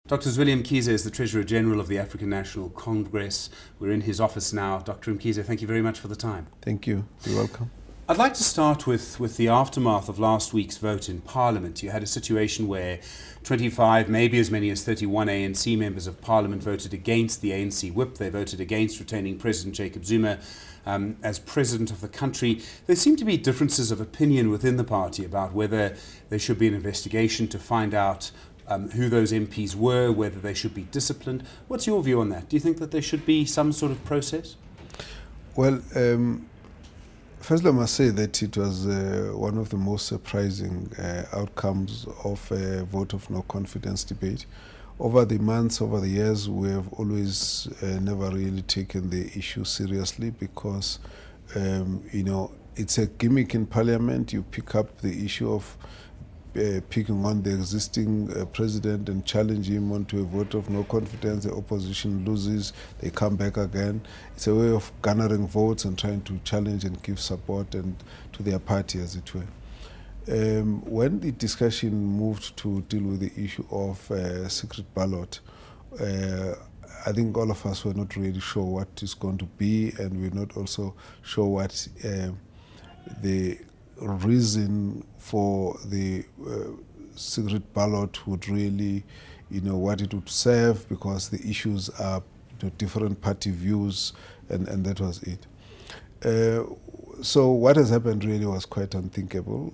Dr. Zweli Mkhize is the Treasurer-general of the African National Congress. We're in his office now. Dr. Mkhize, thank you very much for the time. Thank you. You're welcome. I'd like to start with the aftermath of last week's vote in Parliament. You had a situation where 25, maybe as many as 31 ANC members of Parliament voted against the ANC whip. They voted against retaining President Jacob Zuma as president of the country. There seem to be differences of opinion within the party about whether there should be an investigation to find out who those MPs were, whether they should be disciplined. What's your view on that? Do you think that there should be some sort of process? Well, firstly, I must say that it was one of the most surprising outcomes of a vote of no confidence debate. Over the months, over the years, we have always never really taken the issue seriously because, it's a gimmick in Parliament. You pick up the issue of picking on the existing president and challenge him onto a vote of no confidence. The opposition loses, they come back again. It's a way of garnering votes and trying to challenge and give support and to their party, as it were. When the discussion moved to deal with the issue of secret ballot, I think all of us were not really sure what it's going to be, and we're not also sure what the reason for the secret ballot would really, what it would serve, because the issues are different party views, and that was it. So what has happened really was quite unthinkable.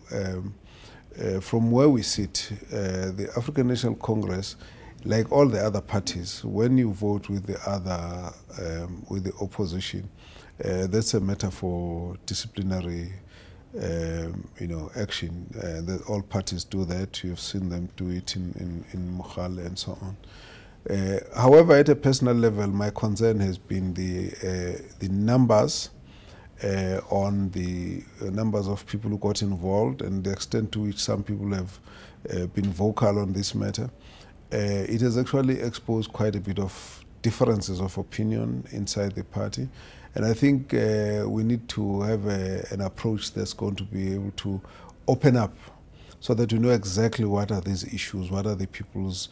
From where we sit, the African National Congress, like all the other parties, when you vote with the other, with the opposition, that's a matter for disciplinary action. That all parties do that. You've seen them do it in Mohale and so on. However, at a personal level, my concern has been the numbers on the numbers of people who got involved and the extent to which some people have been vocal on this matter. It has actually exposed quite a bit of differences of opinion inside the party. And I think we need to have an approach that's going to be able to open up so that we know exactly what are these issues, what are the people's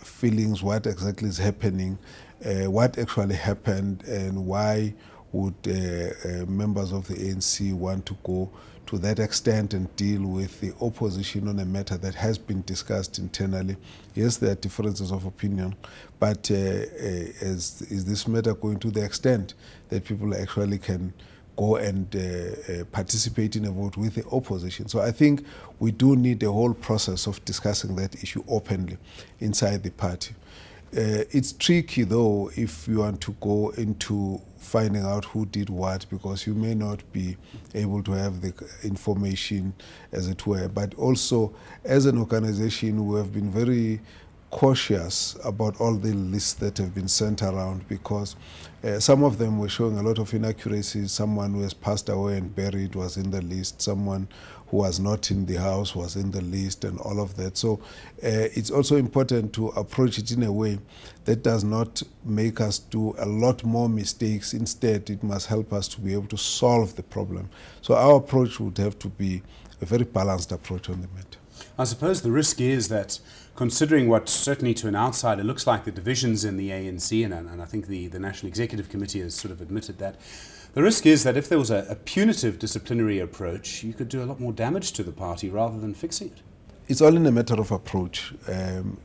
feelings, what exactly is happening, what actually happened, and why would members of the ANC want to go to that extent and deal with the opposition on a matter that has been discussed internally. Yes, there are differences of opinion, but is this matter going to the extent that people actually can go and participate in a vote with the opposition? So I think we do need a whole process of discussing that issue openly inside the party. It's tricky, though, if you want to go into finding out who did what, because you may not be able to have the information, as it were. But also, as an organization, we have been very cautious about all the lists that have been sent around, because some of them were showing a lot of inaccuracies. Someone who has passed away and buried was in the list. Someone who was not in the house was in the list, and all of that. So it's also important to approach it in a way that does not make us do a lot more mistakes. Instead, it must help us to be able to solve the problem. So our approach would have to be a very balanced approach on the matter. I suppose the risk is that, considering what certainly to an outsider looks like the divisions in the ANC, and I think the National Executive Committee has sort of admitted that, the risk is that if there was a punitive disciplinary approach, you could do a lot more damage to the party rather than fixing it. It's all in a matter of approach.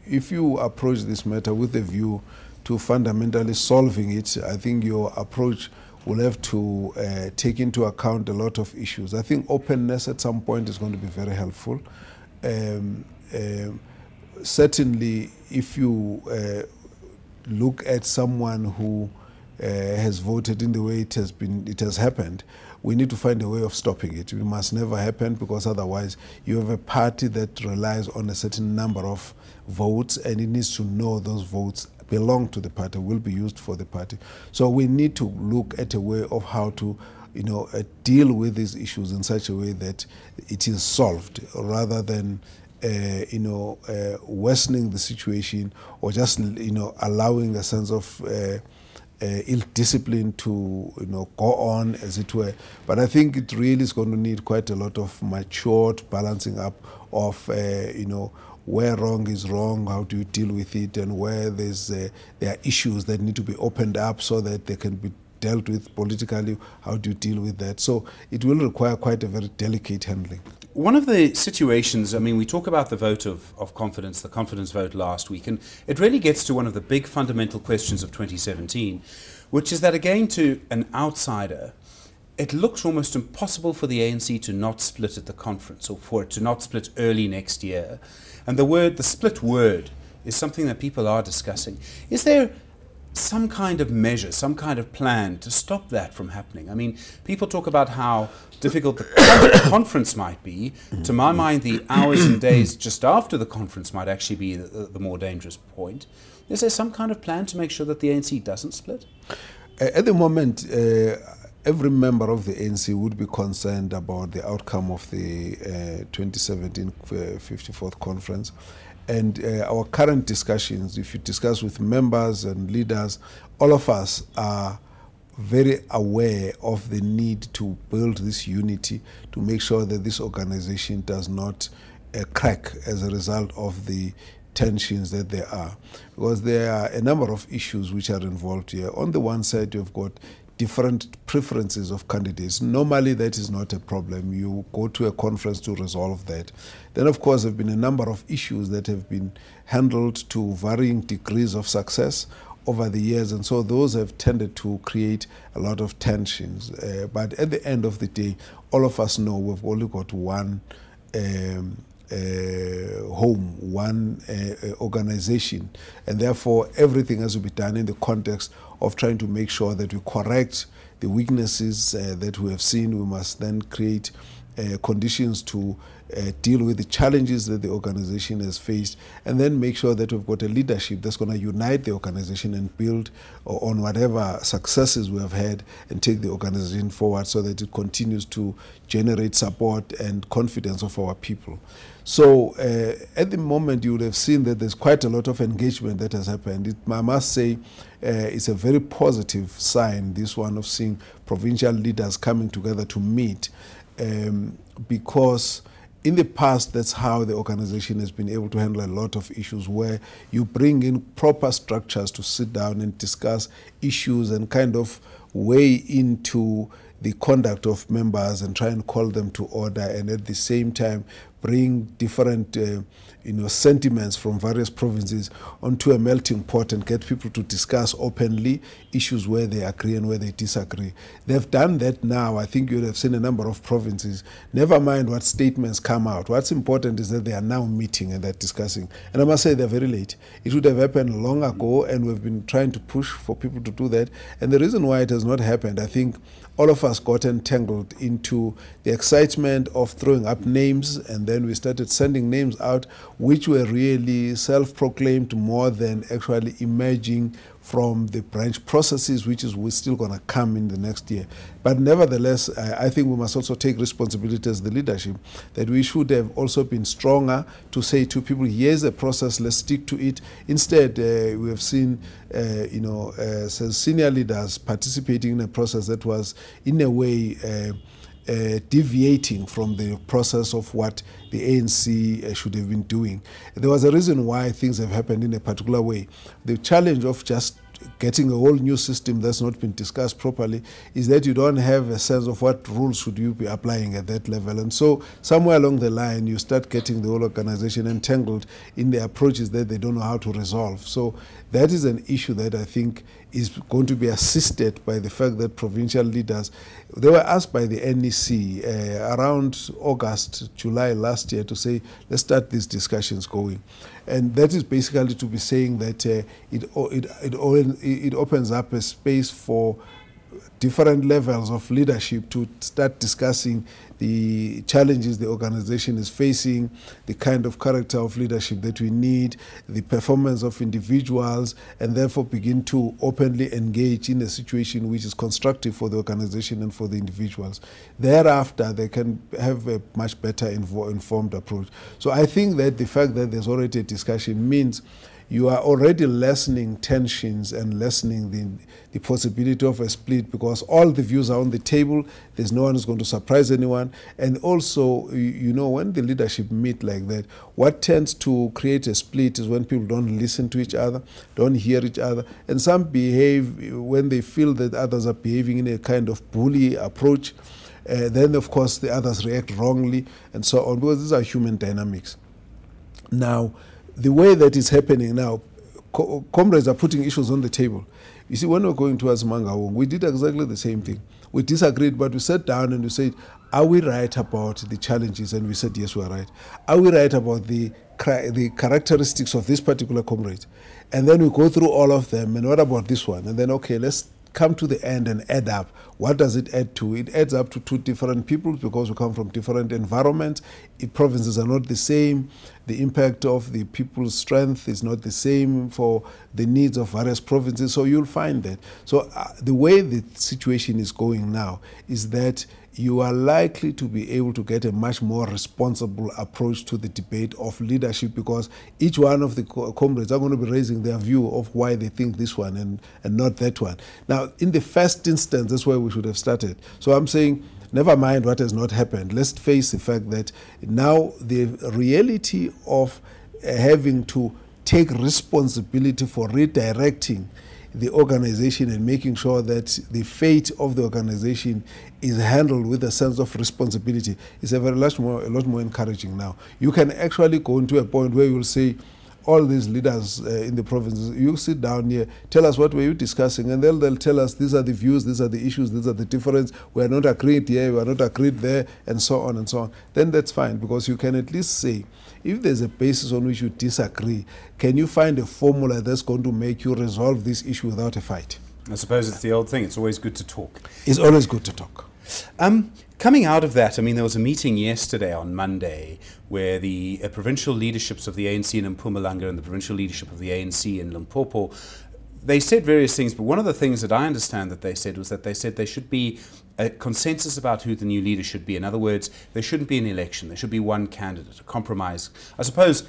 If you approach this matter with a view to fundamentally solving it, I think your approach will have to take into account a lot of issues. I think openness at some point is going to be very helpful. Certainly, if you look at someone who has voted in the way it has happened, we need to find a way of stopping it. It must never happen, because otherwise you have a party that relies on a certain number of votes, and it needs to know those votes belong to the party, will be used for the party. So we need to look at a way of how to deal with these issues in such a way that it is solved, rather than worsening the situation, or just allowing a sense of ill-discipline to go on, as it were. But I think it really is going to need quite a lot of matured balancing up of where wrong is wrong, how do you deal with it, and where there are issues that need to be opened up so that they can be dealt with politically, how do you deal with that? So it will require quite a very delicate handling. One of the situations, I mean, we talk about the vote of confidence, the confidence vote last week, and it really gets to one of the big fundamental questions of 2017, which is that, again, to an outsider, it looks almost impossible for the ANC to not split at the conference, or for it to not split early next year. And the split word, is something that people are discussing. Is there some kind of measure, some kind of plan to stop that from happening? I mean, people talk about how difficult the conference might be. To my mind, the hours and days just after the conference might actually be the more dangerous point. Is there some kind of plan to make sure that the ANC doesn't split? At the moment, every member of the ANC would be concerned about the outcome of the 2017 54th conference. And our current discussions, if you discuss with members and leaders, all of us are very aware of the need to build this unity to make sure that this organization does not crack as a result of the tensions that there are. Because there are a number of issues which are involved here. On the one side, you've got different preferences of candidates. Normally, that is not a problem. You go to a conference to resolve that. Then, of course, there have been a number of issues that have been handled to varying degrees of success over the years, and so those have tended to create a lot of tensions. But at the end of the day, all of us know we've only got one home, one organization, and therefore everything has to be done in the context of trying to make sure that we correct the weaknesses that we have seen. We must then create conditions to deal with the challenges that the organization has faced, and then make sure that we've got a leadership that's going to unite the organization and build on whatever successes we have had and take the organization forward so that it continues to generate support and confidence of our people. So at the moment, you would have seen that there's quite a lot of engagement that has happened. I must say it's a very positive sign, this one of seeing provincial leaders coming together to meet, because in the past, that's how the organization has been able to handle a lot of issues, where you bring in proper structures to sit down and discuss issues and kind of weigh into the conduct of members and try and call them to order, and at the same time bring different sentiments from various provinces onto a melting pot and get people to discuss openly issues where they agree and where they disagree. They've done that now. I think you would have seen a number of provinces. Never mind what statements come out. What's important is that they are now meeting and they're discussing. And I must say they're very late. It would have happened long ago, and we've been trying to push for people to do that. And the reason why it has not happened, I think all of us got entangled into the excitement of throwing up names, and then we started sending names out which were really self-proclaimed more than actually emerging from the branch processes, which is still going to come in the next year. But nevertheless, I think we must also take responsibility as the leadership that we should have also been stronger to say to people, here's a process, let's stick to it. Instead, we have seen senior leaders participating in a process that was in a way deviating from the process of what the ANC should have been doing. There was a reason why things have happened in a particular way. The challenge of just getting a whole new system that's not been discussed properly is that you don't have a sense of what rules should you be applying at that level. And so somewhere along the line, you start getting the whole organization entangled in the approaches that they don't know how to resolve. So that is an issue that I think is going to be assisted by the fact that provincial leaders, they were asked by the NEC around August, July last year to say, let's start these discussions going. And that is basically to be saying that it opens up a space for different levels of leadership to start discussing the challenges the organization is facing, the kind of character of leadership that we need, the performance of individuals, and therefore begin to openly engage in a situation which is constructive for the organization and for the individuals. Thereafter, they can have a much better informed approach. So I think that the fact that there's already a discussion means you are already lessening tensions and lessening the possibility of a split, because all the views are on the table. There's no one who's going to surprise anyone. And also, you know, when the leadership meet like that, what tends to create a split is when people don't listen to each other, don't hear each other, and some behave when they feel that others are behaving in a kind of bully approach. Then, of course, the others react wrongly and so on, because these are human dynamics. Now, the way that is happening now, comrades are putting issues on the table. You see, when we were going towards Mangaung, we did exactly the same thing. We disagreed, but we sat down and we said, are we right about the challenges? And we said, yes, we are right. Are we right about the characteristics of this particular comrade? And then we go through all of them, and what about this one? And then, okay, let's come to the end and add up. What does it add to? It adds up to two different people, because we come from different environments. Provinces are not the same. The impact of the people's strength is not the same for the needs of various provinces. So you'll find that. So the way the situation is going now is that you are likely to be able to get a much more responsible approach to the debate of leadership, because each one of the comrades are going to be raising their view of why they think this one and not that one. Now, in the first instance, that's where we should have started. So I'm saying, never mind what has not happened. Let's face the fact that now the reality of having to take responsibility for redirecting the organization and making sure that the fate of the organization is handled with a sense of responsibility is a lot more encouraging now. You can actually go into a point where you'll say, all these leaders in the provinces, you sit down here, tell us what were you discussing, and they'll tell us these are the views, these are the issues, these are the difference, we are not agreed here, we are not agreed there, and so on and so on. Then that's fine, because you can at least say, if there's a basis on which you disagree, can you find a formula that's going to make you resolve this issue without a fight? I suppose it's the old thing, it's always good to talk. It's always good to talk. Coming out of that, I mean, there was a meeting yesterday on Monday where the provincial leaderships of the ANC in Mpumalanga and the provincial leadership of the ANC in Limpopo, they said various things, but one of the things that I understand that they said was that they said there should be a consensus about who the new leader should be. In other words, there shouldn't be an election. There should be one candidate, a compromise. I suppose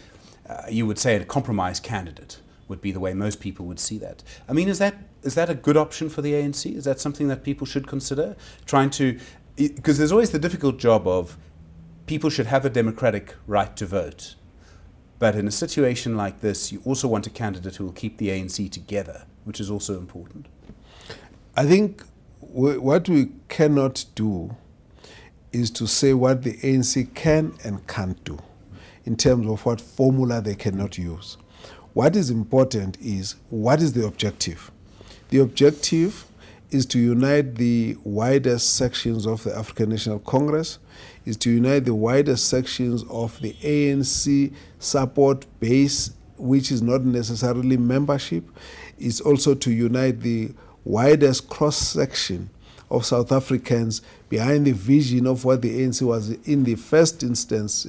you would say a compromise candidate would be the way most people would see that. I mean, is that a good option for the ANC? Is that something that people should consider? Trying to, because there's always the difficult job of people should have a democratic right to vote. But in a situation like this, you also want a candidate who will keep the ANC together, which is also important. I think what we cannot do is to say what the ANC can and can't do in terms of what formula they cannot use. What is important is, what is the objective? The objective is to unite the widest sections of the African National Congress, is to unite the widest sections of the ANC support base, which is not necessarily membership. It's also to unite the widest cross-section of South Africans behind the vision of what the ANC was in the first instance,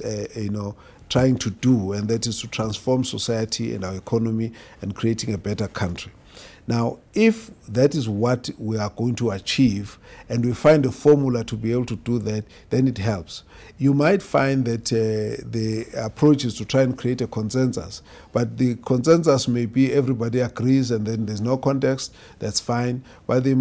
trying to do, and that is to transform society and our economy and creating a better country. Now, if that is what we are going to achieve and we find a formula to be able to do that, then it helps. You might find that the approach is to try and create a consensus, but the consensus may be everybody agrees and then there's no context, that's fine. But the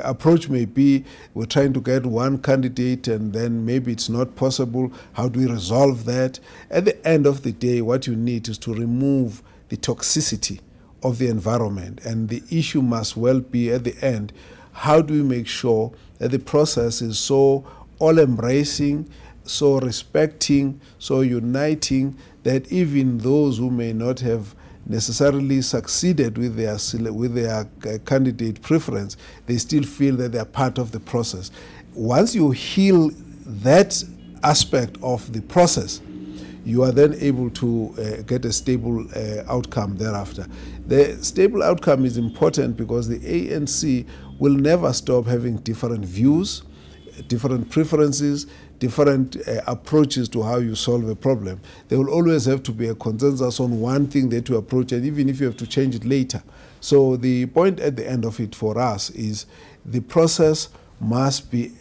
approach may be we're trying to get one candidate and then maybe it's not possible. How do we resolve that? At the end of the day, what you need is to remove the toxicity of the environment, and the issue must well be at the end, how do we make sure that the process is so all-embracing, so respecting, so uniting, that even those who may not have necessarily succeeded with their candidate preference, they still feel that they are part of the process. Once you heal that aspect of the process, you are then able to get a stable outcome thereafter. The stable outcome is important because the ANC will never stop having different views, different preferences, different approaches to how you solve a problem. There will always have to be a consensus on one thing that you approach, and even if you have to change it later. So the point at the end of it for us is the process must be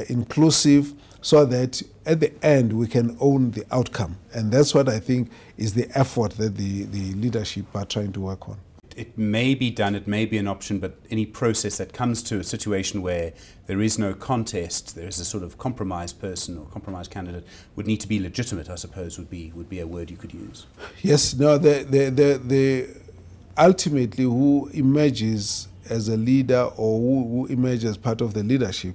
inclusive, so that at the end we can own the outcome. And that's what I think is the effort that the leadership are trying to work on. It may be done, it may be an option, but any process that comes to a situation where there is no contest, there is a sort of compromise person or compromise candidate, would need to be legitimate, I suppose, would be a word you could use. Yes, no, ultimately who emerges as a leader or who emerges as part of the leadership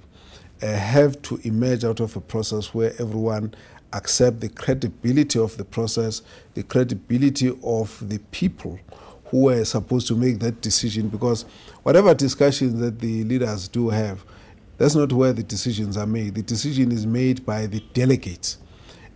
have to emerge out of a process where everyone accept the credibility of the process, the credibility of the people who are supposed to make that decision, because whatever discussions that the leaders do have, that's not where the decisions are made. The decision is made by the delegates.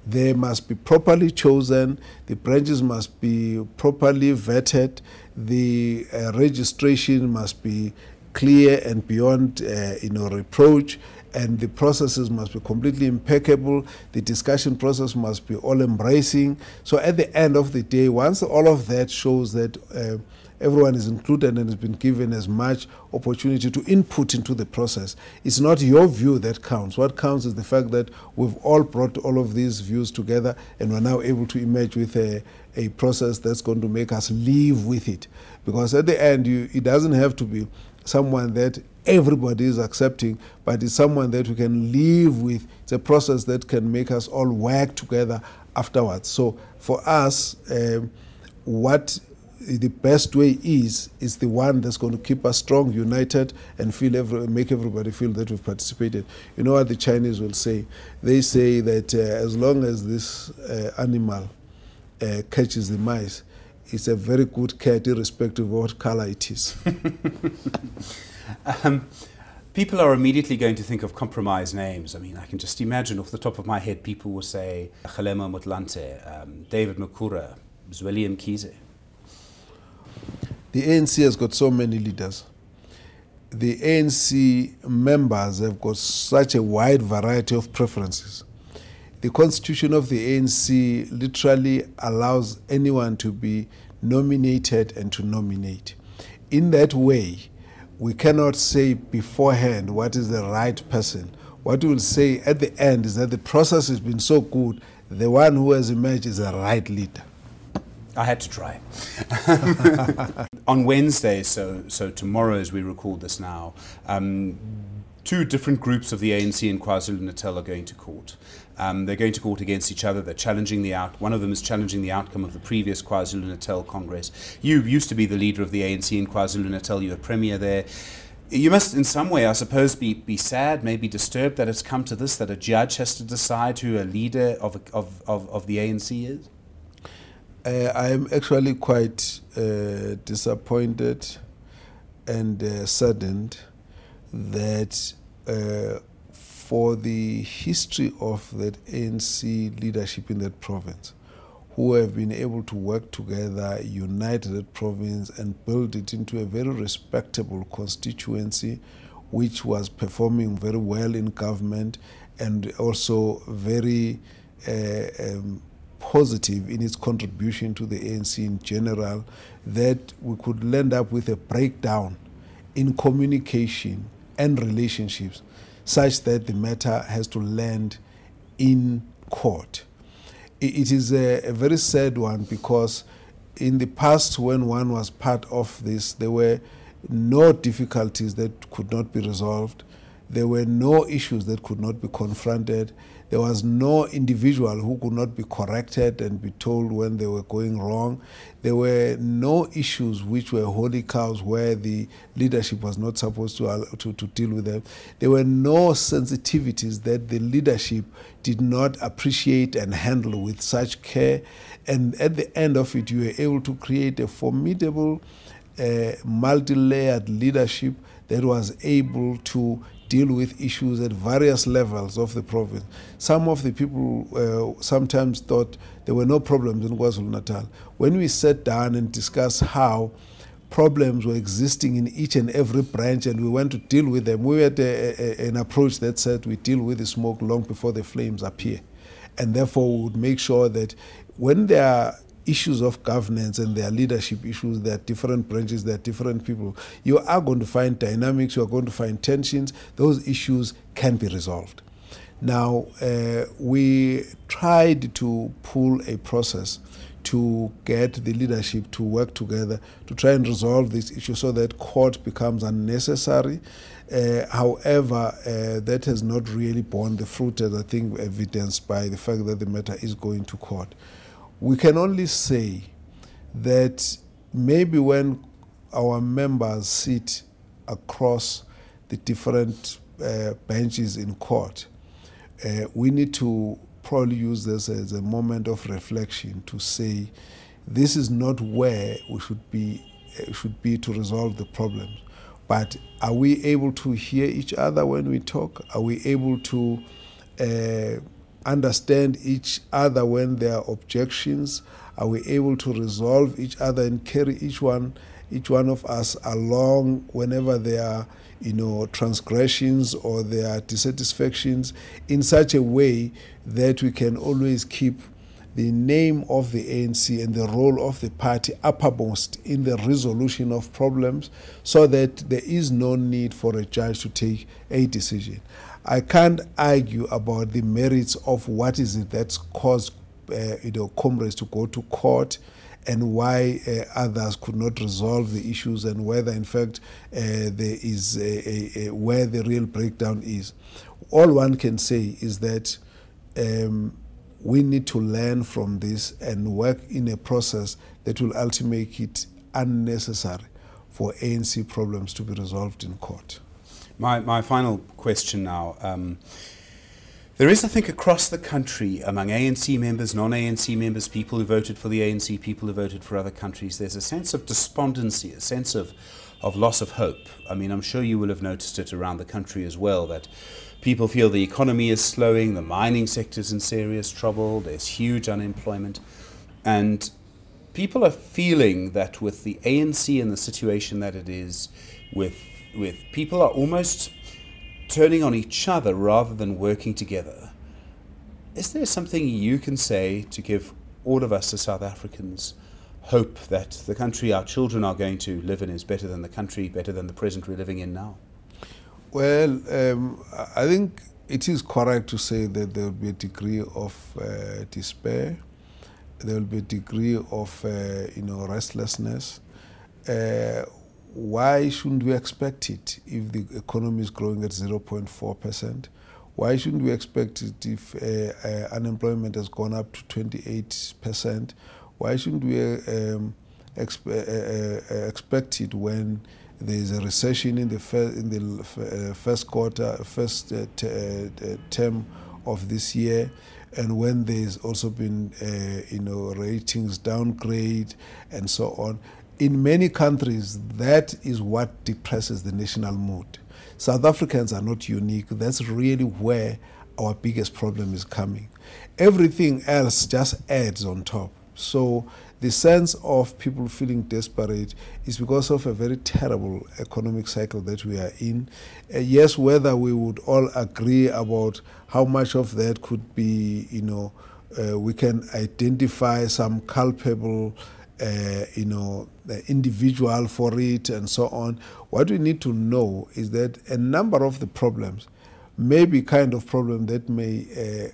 They must be properly chosen, the branches must be properly vetted, the registration must be clear and beyond reproach, and the processes must be completely impeccable. The discussion process must be all-embracing. So at the end of the day, once all of that shows that everyone is included and has been given as much opportunity to input into the process, it's not your view that counts. What counts is the fact that we've all brought all of these views together and we're now able to emerge with a process that's going to make us live with it. Because at the end, it doesn't have to be someone that everybody is accepting, but it's someone that we can live with. It's a process that can make us all work together afterwards. So for us, what the best way is the one that's going to keep us strong, united, and make everybody feel that we've participated. You know what the Chinese will say? They say that as long as this animal catches the mice, it's a very good cat, irrespective of what color it is. People are immediately going to think of compromise names. I mean, I can just imagine off the top of my head, people will say Kgalema Motlanthe, David Makura, Zweli Mkhize. The ANC has got so many leaders. The ANC members have got such a wide variety of preferences. The constitution of the ANC literally allows anyone to be nominated and to nominate. In that way, we cannot say beforehand what is the right person. What we will say at the end is that the process has been so good, the one who has emerged is the right leader. I had to try. On Wednesday, so tomorrow as we record this now, two different groups of the ANC in KwaZulu-Natal are going to court. They're going to court against each other. They're challenging one of them is challenging the outcome of the previous KwaZulu-Natal Congress. You used to be the leader of the ANC in KwaZulu-Natal. You were premier there. You must, in some way, I suppose, be sad, maybe disturbed that it's come to this, that a judge has to decide who a leader of the ANC is? I am actually quite disappointed and saddened that for the history of that ANC leadership in that province, who have been able to work together, unite that province and build it into a very respectable constituency, which was performing very well in government and also very positive in its contribution to the ANC in general, that we could end up with a breakdown in communication and relationships such that the matter has to land in court. It is a very sad one, because in the past, when one was part of this, there were no difficulties that could not be resolved. There were no issues that could not be confronted. There was no individual who could not be corrected and be told when they were going wrong. There were no issues which were holy cows where the leadership was not supposed to deal with them. There were no sensitivities that the leadership did not appreciate and handle with such care. And at the end of it, you were able to create a formidable multi-layered leadership that was able to deal with issues at various levels of the province. Some of the people sometimes thought there were no problems in KwaZulu-Natal. When we sat down and discussed how problems were existing in each and every branch and we went to deal with them, we had an approach that said we deal with the smoke long before the flames appear. And therefore we would make sure that when there are issues of governance and their leadership issues, there are different branches, there are different people, you are going to find dynamics, you are going to find tensions. Those issues can be resolved. Now, we tried to pull a process to get the leadership to work together to try and resolve this issue so that court becomes unnecessary. However, that has not really borne the fruit, as I think evidenced by the fact that the matter is going to court. We can only say that maybe when our members sit across the different benches in court, we need to probably use this as a moment of reflection to say this is not where we should be to resolve the problems. But are we able to hear each other when we talk? Are we able to understand each other when there are objections? Are we able to resolve each other and carry each one of us along whenever there are transgressions or there are dissatisfactions in such a way that we can always keep the name of the ANC and the role of the party uppermost in the resolution of problems so that there is no need for a judge to take a decision. I can't argue about the merits of what is it that's caused comrades to go to court and why others could not resolve the issues and whether in fact there is where the real breakdown is. All one can say is that we need to learn from this and work in a process that will ultimately make it unnecessary for ANC problems to be resolved in court. My final question now. There is, I think, across the country, among ANC members, non-ANC members, people who voted for the ANC, people who voted for other countries, there's a sense of despondency, a sense of loss of hope. I mean, I'm sure you will have noticed it around the country as well, that people feel the economy is slowing, the mining sector's in serious trouble, there's huge unemployment, and people are feeling that with the ANC in the situation that it is, with people are almost turning on each other rather than working together. Is there something you can say to give all of us as South Africans hope that the country our children are going to live in is better than the country, better than the present we're living in now? Well, I think it is correct to say that there will be a degree of despair. There will be a degree of restlessness. Why shouldn't we expect it if the economy is growing at 0.4%? Why shouldn't we expect it if unemployment has gone up to 28%? Why shouldn't we expect it when there is a recession in the first term of this year, and when there's also been ratings downgrade and so on? In many countries, that is what depresses the national mood. South Africans are not unique. That's really where our biggest problem is coming. Everything else just adds on top. So the sense of people feeling desperate is because of a very terrible economic cycle that we are in. Yes, whether we would all agree about how much of that could be, we can identify some culpable the individual for it and so on. What we need to know is that a number of the problems may be kind of problem that may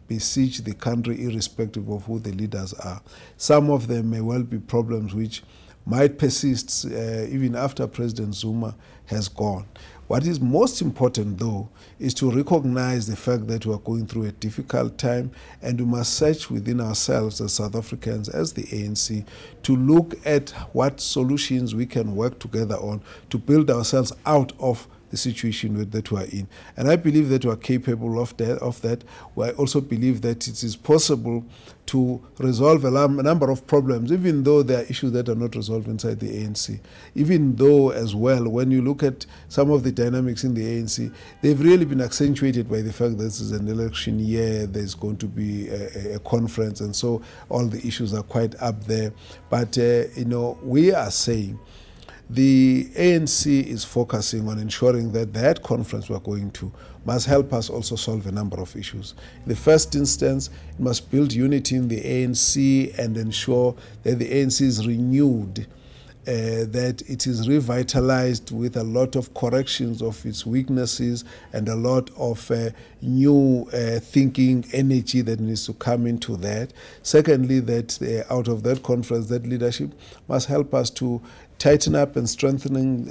besiege the country irrespective of who the leaders are. Some of them may well be problems which might persist even after President Zuma has gone. What is most important, though, is to recognize the fact that we are going through a difficult time, and we must search within ourselves as South Africans, as the ANC, to look at what solutions we can work together on to build ourselves out of the situation that we are in. And I believe that we are capable of that. I also believe that it is possible to resolve a number of problems, even though there are issues that are not resolved inside the ANC. Even though, as well, when you look at some of the dynamics in the ANC, they've really been accentuated by the fact that this is an election year, there's going to be a conference, and so all the issues are quite up there. But, we are saying the ANC is focusing on ensuring that that conference we're going to must help us also solve a number of issues. In the first instance, it must build unity in the ANC and ensure that the ANC is renewed that it is revitalized with a lot of corrections of its weaknesses and a lot of new thinking energy that needs to come into that. Secondly, that out of that conference, that leadership must help us to tighten up and strengthen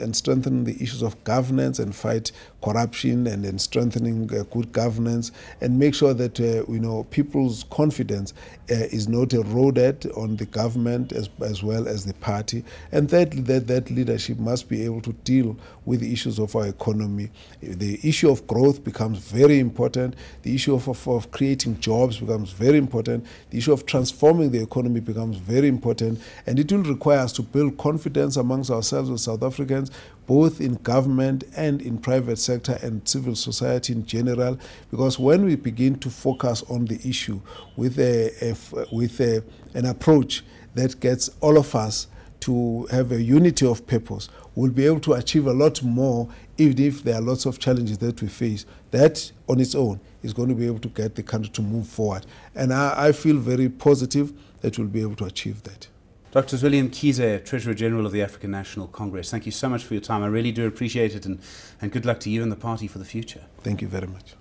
the issues of governance and fight corruption and strengthening good governance and make sure that people's confidence is not eroded on the government as well as the party. And that leadership must be able to deal with the issues of our economy. The issue of growth becomes very important. The issue of creating jobs becomes very important. The issue of transforming the economy becomes very important. And it will require us to build confidence amongst ourselves as South Africans, both in government and in private sector and civil society in general, because when we begin to focus on the issue with an approach that gets all of us to have a unity of purpose, we'll be able to achieve a lot more, even if there are lots of challenges that we face. That on its own is going to be able to get the country to move forward. And I feel very positive that we'll be able to achieve that. Dr. Zweli Mkhize, Treasurer-General of the African National Congress, thank you so much for your time. I really do appreciate it, and good luck to you and the party for the future. Thank you very much.